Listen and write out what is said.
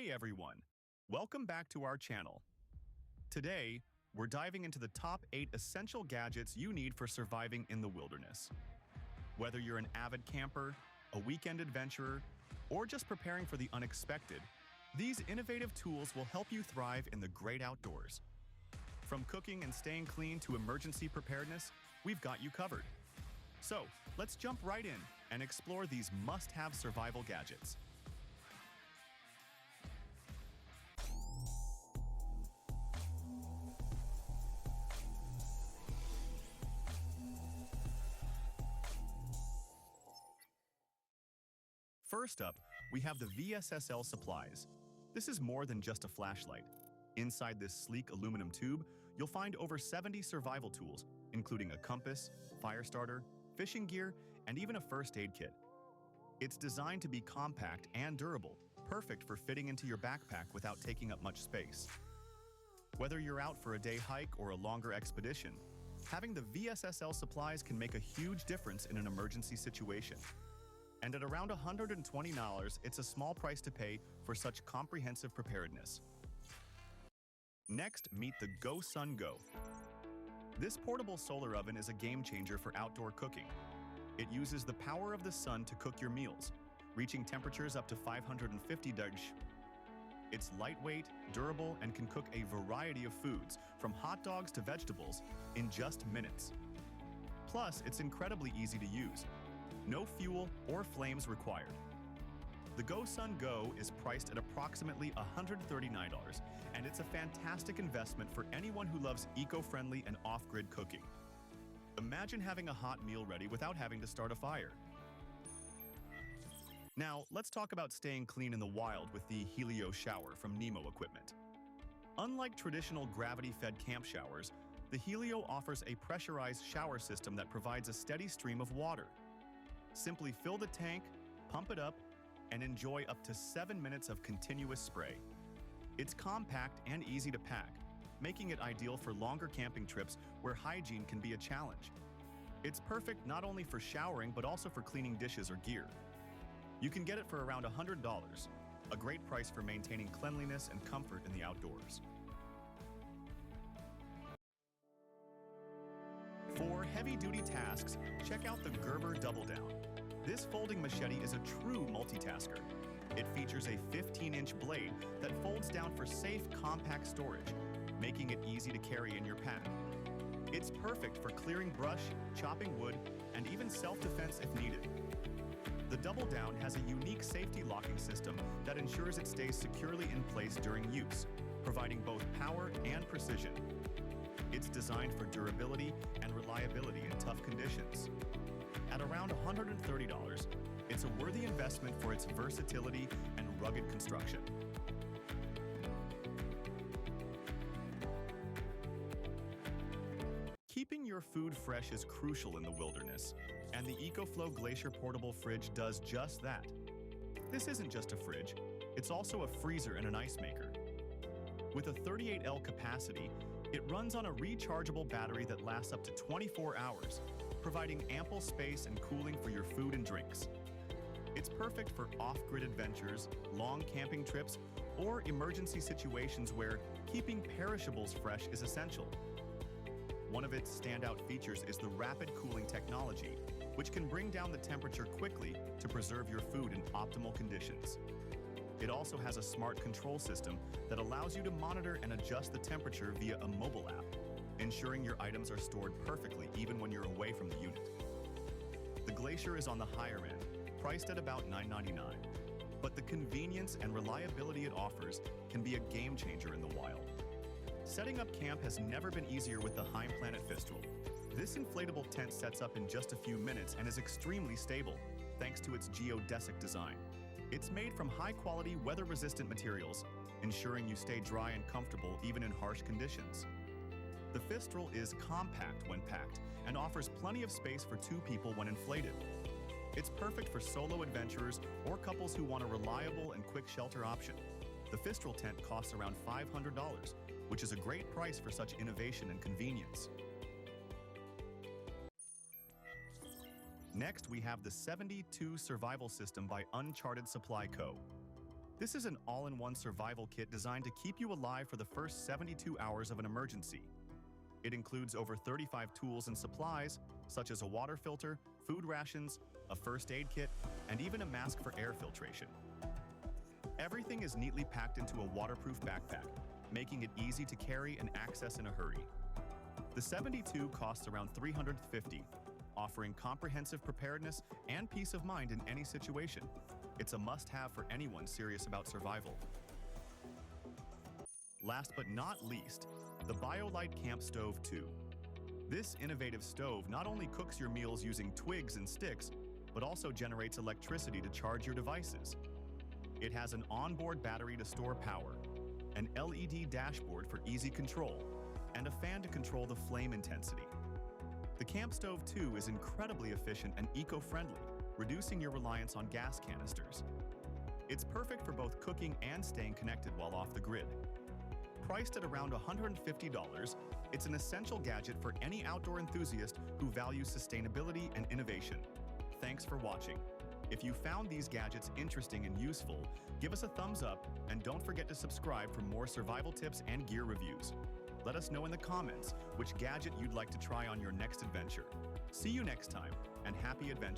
Hey everyone! Welcome back to our channel. Today, we're diving into the top 8 essential gadgets you need for surviving in the wilderness. Whether you're an avid camper, a weekend adventurer, or just preparing for the unexpected, these innovative tools will help you thrive in the great outdoors. From cooking and staying clean to emergency preparedness, we've got you covered. So, let's jump right in and explore these must-have survival gadgets. First up, we have the VSSL supplies. This is more than just a flashlight. Inside this sleek aluminum tube, you'll find over 70 survival tools, including a compass, fire starter, fishing gear, and even a first aid kit. It's designed to be compact and durable, perfect for fitting into your backpack without taking up much space. Whether you're out for a day hike or a longer expedition, having the VSSL supplies can make a huge difference in an emergency situation. And at around $120, it's a small price to pay for such comprehensive preparedness. Next, meet the GoSunGo. This portable solar oven is a game changer for outdoor cooking. It uses the power of the sun to cook your meals, reaching temperatures up to 550 degrees. It's lightweight, durable, and can cook a variety of foods, from hot dogs to vegetables, in just minutes. Plus, it's incredibly easy to use. No fuel or flames required. The GoSunGo is priced at approximately $139, and it's a fantastic investment for anyone who loves eco-friendly and off-grid cooking. Imagine having a hot meal ready without having to start a fire. Now, let's talk about staying clean in the wild with the Helio shower from Nemo Equipment. Unlike traditional gravity-fed camp showers, the Helio offers a pressurized shower system that provides a steady stream of water. Simply fill the tank, pump it up, and enjoy up to 7 minutes of continuous spray. It's compact and easy to pack, making it ideal for longer camping trips where hygiene can be a challenge. It's perfect not only for showering but also for cleaning dishes or gear. You can get it for around $100, a great price for maintaining cleanliness and comfort in the outdoors. For heavy-duty tasks, check out the Gerber Double Down. This folding machete is a true multitasker. It features a 15-inch blade that folds down for safe, compact storage, making it easy to carry in your pack. It's perfect for clearing brush, chopping wood, and even self-defense if needed. The Double Down has a unique safety locking system that ensures it stays securely in place during use, providing both power and precision. It's designed for durability and reliability in tough conditions. At around $130, it's a worthy investment for its versatility and rugged construction. Keeping your food fresh is crucial in the wilderness, and the EcoFlow Glacier Portable Fridge does just that. This isn't just a fridge, it's also a freezer and an ice maker. With a 38L capacity, it runs on a rechargeable battery that lasts up to 24 hours, providing ample space and cooling for your food and drinks. It's perfect for off-grid adventures, long camping trips, or emergency situations where keeping perishables fresh is essential. One of its standout features is the rapid cooling technology, which can bring down the temperature quickly to preserve your food in optimal conditions. It also has a smart control system that allows you to monitor and adjust the temperature via a mobile app, ensuring your items are stored perfectly even when you're away from the unit. The Glacier is on the higher end, priced at about $999, but the convenience and reliability it offers can be a game changer in the wild. Setting up camp has never been easier with the Heim Planet Fistral. This inflatable tent sets up in just a few minutes and is extremely stable, thanks to its geodesic design. It's made from high-quality, weather-resistant materials, ensuring you stay dry and comfortable even in harsh conditions. The Fistral is compact when packed and offers plenty of space for 2 people when inflated. It's perfect for solo adventurers or couples who want a reliable and quick shelter option. The Fistral tent costs around $500, which is a great price for such innovation and convenience. Next, we have the 72 Survival System by Uncharted Supply Co. This is an all-in-one survival kit designed to keep you alive for the first 72 hours of an emergency. It includes over 35 tools and supplies, such as a water filter, food rations, a first aid kit, and even a mask for air filtration. Everything is neatly packed into a waterproof backpack, making it easy to carry and access in a hurry. The 72 costs around $350, offering comprehensive preparedness and peace of mind in any situation. It's a must-have for anyone serious about survival. Last but not least, the BioLite Camp Stove 2. This innovative stove not only cooks your meals using twigs and sticks, but also generates electricity to charge your devices. It has an onboard battery to store power, an LED dashboard for easy control, and a fan to control the flame intensity. The Camp Stove 2 is incredibly efficient and eco-friendly, reducing your reliance on gas canisters. It's perfect for both cooking and staying connected while off the grid. Priced at around $150, it's an essential gadget for any outdoor enthusiast who values sustainability and innovation. Thanks for watching. If you found these gadgets interesting and useful, give us a thumbs up and don't forget to subscribe for more survival tips and gear reviews. Let us know in the comments which gadget you'd like to try on your next adventure. See you next time, and happy adventure.